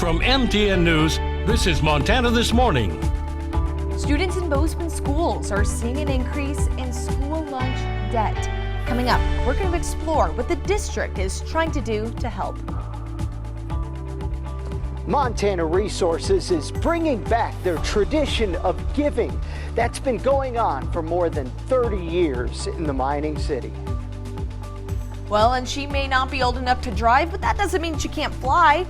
From MTN News, this is Montana This Morning. Students in Bozeman schools are seeing an increase in school lunch debt. Coming up, we're going to explore what the district is trying to do to help. Montana Resources is bringing back their tradition of giving that's been going on for more than 30 years in the mining city. Well, and she may not be old enough to drive, but that doesn't mean she can't fly.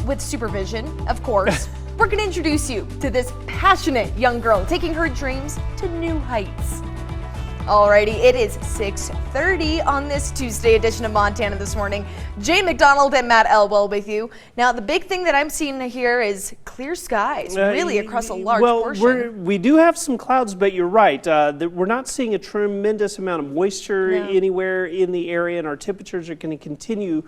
With supervision, of course. We're going to introduce you to this passionate young girl taking her dreams to new heights. Alrighty, it is 6:30 on this Tuesday edition of Montana This Morning. Jay McDonald and Matt Elwell with you. Now, the big thing that I'm seeing here is clear skies, really across a large portion. We do have some clouds, but you're right. We're not seeing a tremendous amount of moisture anywhere in the area, and our temperatures are going to continue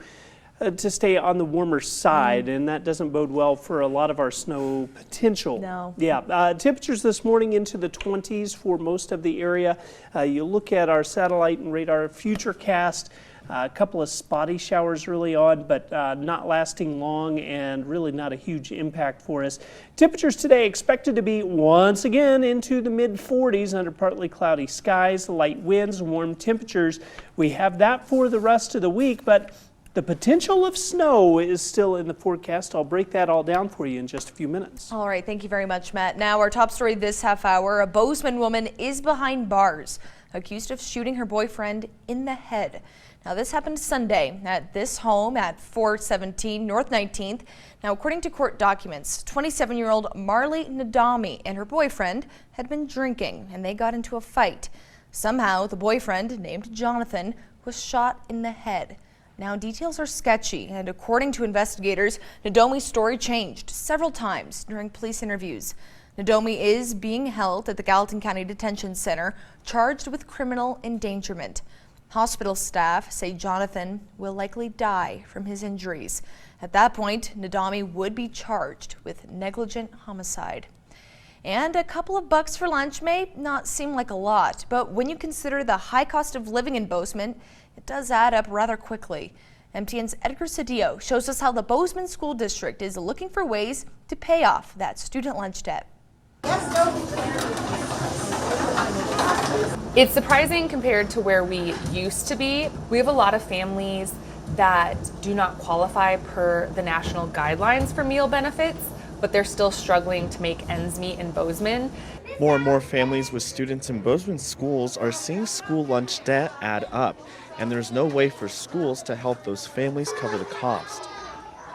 to stay on the warmer side, and that doesn't bode well for a lot of our snow potential. No. Yeah, temperatures this morning into the 20s for most of the area. You look at our satellite and radar futurecast, a couple of spotty showers early on, but not lasting long and really not a huge impact for us. Temperatures today expected to be once again into the mid 40s under partly cloudy skies, light winds, warm temperatures. We have that for the rest of the week, but the potential of snow is still in the forecast. I'll break that all down for you in just a few minutes. All right, thank you very much, Matt. Now, our top story this half hour, a Bozeman woman is behind bars, accused of shooting her boyfriend in the head. Now, this happened Sunday at this home at 417 North 19th. Now, according to court documents, 27-year-old Marley Nadami and her boyfriend had been drinking, and they got into a fight. Somehow, the boyfriend, named Jonathan, was shot in the head. Now, details are sketchy, and according to investigators, Nadomi's story changed several times during police interviews. Nadomi is being held at the Gallatin County Detention Center, charged with criminal endangerment. Hospital staff say Jonathan will likely die from his injuries. At that point, Nadomi would be charged with negligent homicide. And a couple of bucks for lunch may not seem like a lot, but when you consider the high cost of living in Bozeman, it does add up rather quickly. MTN's Edgar Cedillo shows us how the Bozeman School District is looking for ways to pay off that student lunch debt. It's surprising compared to where we used to be. We have a lot of families that do not qualify per the national guidelines for meal benefits, but they're still struggling to make ends meet in Bozeman. More and more families with students in Bozeman schools are seeing school lunch debt add up, and there's no way for schools to help those families cover the cost.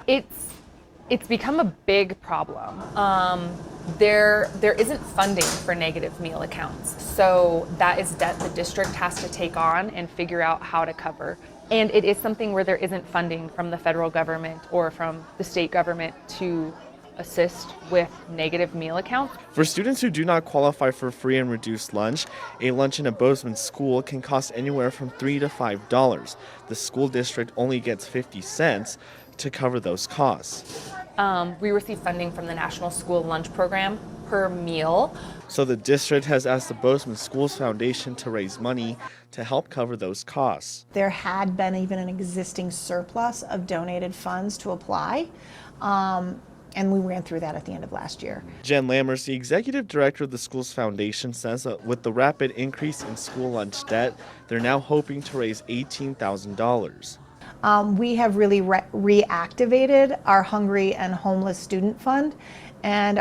It's become a big problem. There isn't funding for negative meal accounts, so that is debt the district has to take on and figure out how to cover. And it is something where there isn't funding from the federal government or from the state government to assist with negative meal accounts. For students who do not qualify for free and reduced lunch, a lunch in a Bozeman school can cost anywhere from $3 to $5. The school district only gets 50 cents to cover those costs. We receive funding from the National School Lunch Program per meal. So the district has asked the Bozeman Schools Foundation to raise money to help cover those costs. There had been even an existing surplus of donated funds to apply. And we ran through that at the end of last year. Jen Lammers, the executive director of the Schools Foundation, says that with the rapid increase in school lunch debt, they're now hoping to raise $18,000. We have really reactivated our Hungry and Homeless Student Fund and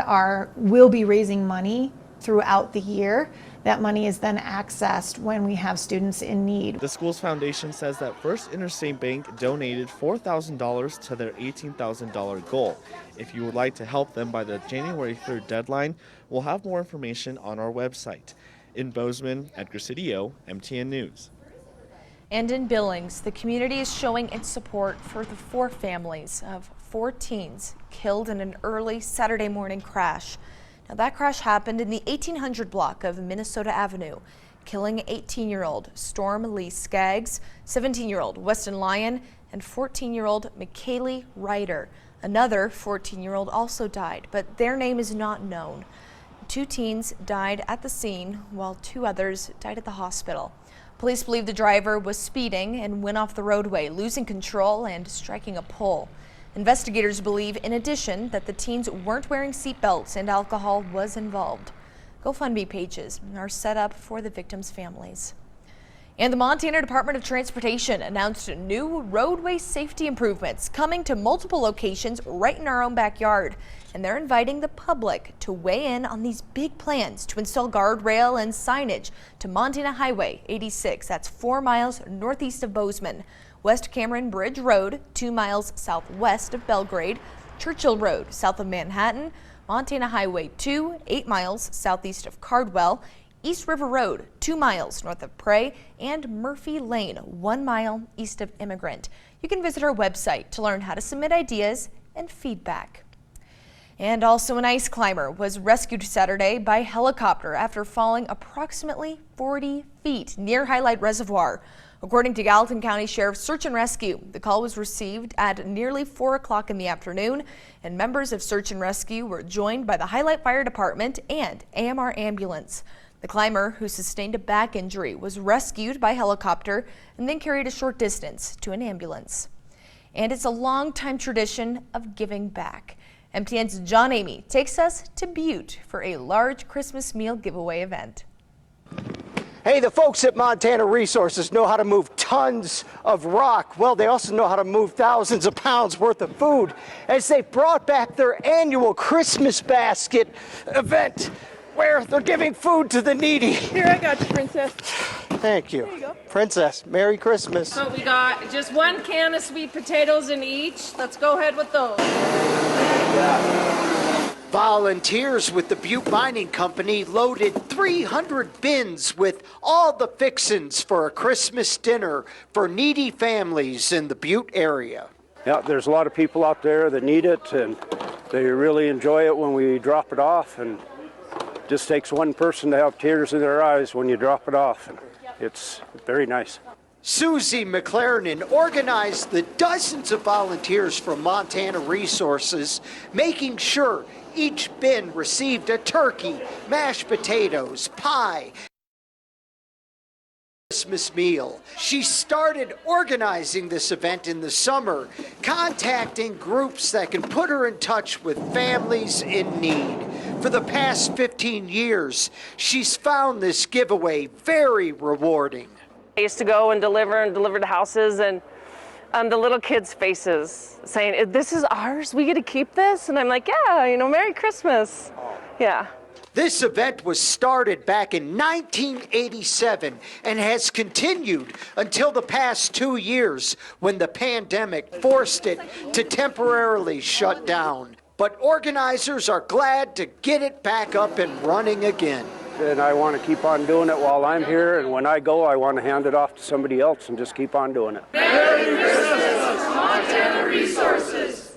will be raising money throughout the year. That money is then accessed when we have students in need. The Schools Foundation says that First Interstate Bank donated $4,000 to their $18,000 goal. If you would like to help them by the January 3rd deadline, we'll have more information on our website. In Bozeman, Edgar Cedillo, MTN News. And in Billings, the community is showing its support for the 4 families of 4 teens killed in an early Saturday morning crash. Now, that crash happened in the 1800 block of Minnesota Avenue, killing 18-year-old Storm Lee Skaggs, 17-year-old Weston Lyon, and 14-year-old McKaylee Ryder. Another 14-year-old also died, but their name is not known. 2 teens died at the scene, while 2 others died at the hospital. Police believe the driver was speeding and went off the roadway, losing control and striking a pole. Investigators believe, in addition, that the teens weren't wearing seatbelts and alcohol was involved. GoFundMe pages are set up for the victims' families. And the Montana Department of Transportation announced new roadway safety improvements coming to multiple locations right in our own backyard. And they're inviting the public to weigh in on these big plans to install guardrail and signage to Montana Highway 86. That's 4 miles northeast of Bozeman, West Cameron Bridge Road, 2 miles southwest of Belgrade, Churchill Road, south of Manhattan, Montana Highway 2, 8 miles southeast of Cardwell, East River Road, 2 miles north of Prey, and Murphy Lane, 1 mile east of Immigrant. You can visit our website to learn how to submit ideas and feedback. And also, an ice climber was rescued Saturday by helicopter after falling approximately 40 feet near Highlight Reservoir. According to Gallatin County Sheriff's Search and Rescue, the call was received at nearly 4 o'clock in the afternoon, and members of Search and Rescue were joined by the Highlight Fire Department and AMR ambulance. The climber, who sustained a back injury, was rescued by helicopter and then carried a short distance to an ambulance. And it's a long-time tradition of giving back. MTN's John Amy takes us to Butte for a large Christmas meal giveaway event. Hey, the folks at Montana Resources know how to move tons of rock. Well, they also know how to move thousands of pounds worth of food, as they brought back their annual Christmas basket event, where they're giving food to the needy. Here, I got you, Princess. Thank you. There you go. Princess, Merry Christmas. So we got just 1 can of sweet potatoes in each. Let's go ahead with those. Volunteers with the Butte Mining Company loaded 300 bins with all the fixins for a Christmas dinner for needy families in the Butte area. Yeah, there's a lot of people out there that need it, and they really enjoy it when we drop it off, and it just takes one person to have tears in their eyes when you drop it off, and it's very nice. Susie McLaren organized the dozens of volunteers from Montana Resources, making sure each bin received a turkey, mashed potatoes, pie, Christmas meal. She started organizing this event in the summer, contacting groups that can put her in touch with families in need. For the past 15 years, she's found this giveaway very rewarding. I used to go and deliver to houses, and the little kids' faces saying, "This is ours? We get to keep this?" And I'm like, "Yeah, Merry Christmas." Yeah. This event was started back in 1987 and has continued until the past 2 years when the pandemic forced it to temporarily shut down. But organizers are glad to get it back up and running again. And I want to keep on doing it while I'm here, and when I go, I want to hand it off to somebody else and just keep on doing it. Merry Christmas, Montana Resources!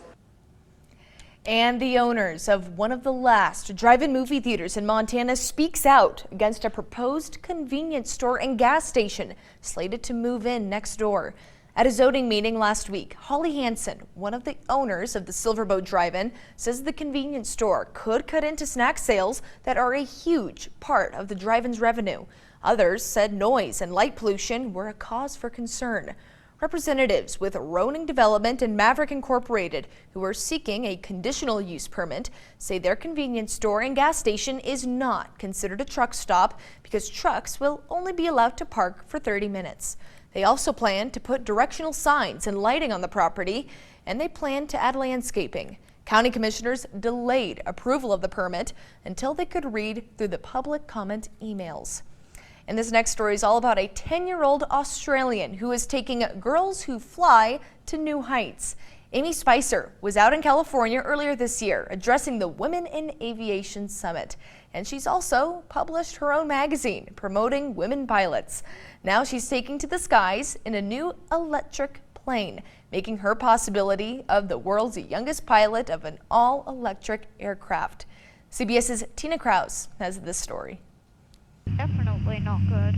And the owners of one of the last drive-in movie theaters in Montana speaks out against a proposed convenience store and gas station slated to move in next door. At a zoning meeting last week, Holly Hansen, one of the owners of the Silverboat Drive-In, says the convenience store could cut into snack sales that are a huge part of the drive-in's revenue. Others said noise and light pollution were a cause for concern. Representatives with Roning Development and Maverick Incorporated, who are seeking a conditional use permit, say their convenience store and gas station is not considered a truck stop because trucks will only be allowed to park for 30 minutes. They also plan to put directional signs and lighting on the property, and they plan to add landscaping. County commissioners delayed approval of the permit until they could read through the public comment emails. And this next story is all about a 10-year-old Australian who is taking girls who fly to new heights. Amy Spicer was out in California earlier this year addressing the Women in Aviation Summit. And she's also published her own magazine promoting women pilots. Now she's taking to the skies in a new electric plane, making her possibility of the world's youngest pilot of an all-electric aircraft. CBS's Tina Krause has this story. Definitely not good.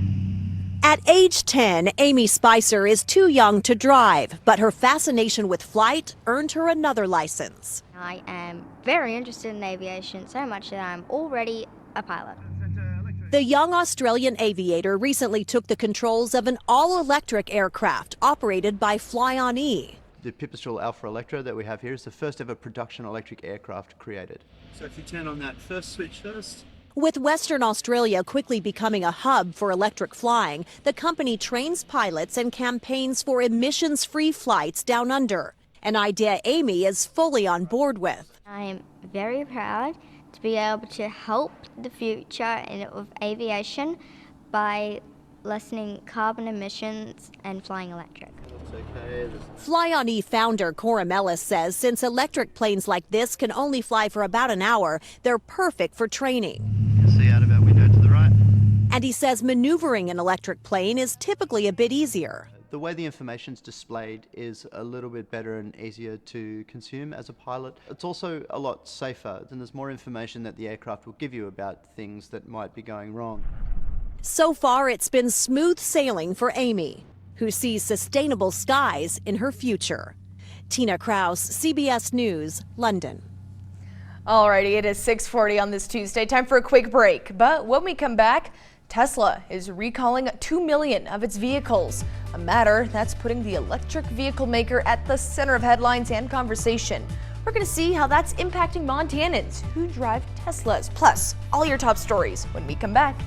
At age 10, Amy Spicer is too young to drive, but her fascination with flight earned her another license. I am very interested in aviation, so much that I'm already a pilot. The young Australian aviator recently took the controls of an all-electric aircraft operated by Fly On E. The Pipistrel Alpha Electra that we have here is the first ever production electric aircraft created. So if you turn on that first switch first. With Western Australia quickly becoming a hub for electric flying, the company trains pilots and campaigns for emissions-free flights down under, an idea Amy is fully on board with. I am very proud to be able to help the future of aviation by lessening carbon emissions and flying electric. Fly-on-E founder Cora Mellis says since electric planes like this can only fly for about an hour, they're perfect for training. You can see out of our window to the right. And he says maneuvering an electric plane is typically a bit easier. The way the information's displayed is a little bit better and easier to consume as a pilot. It's also a lot safer, and there's more information that the aircraft will give you about things that might be going wrong. So far, it's been smooth sailing for Amy, who sees sustainable skies in her future. Tina Kraus, CBS News, London. Alrighty, it is 6:40 on this Tuesday. Time for a quick break. But when we come back, Tesla is recalling 2 million of its vehicles, a matter that's putting the electric vehicle maker at the center of headlines and conversation. We're going to see how that's impacting Montanans who drive Teslas, plus all your top stories when we come back.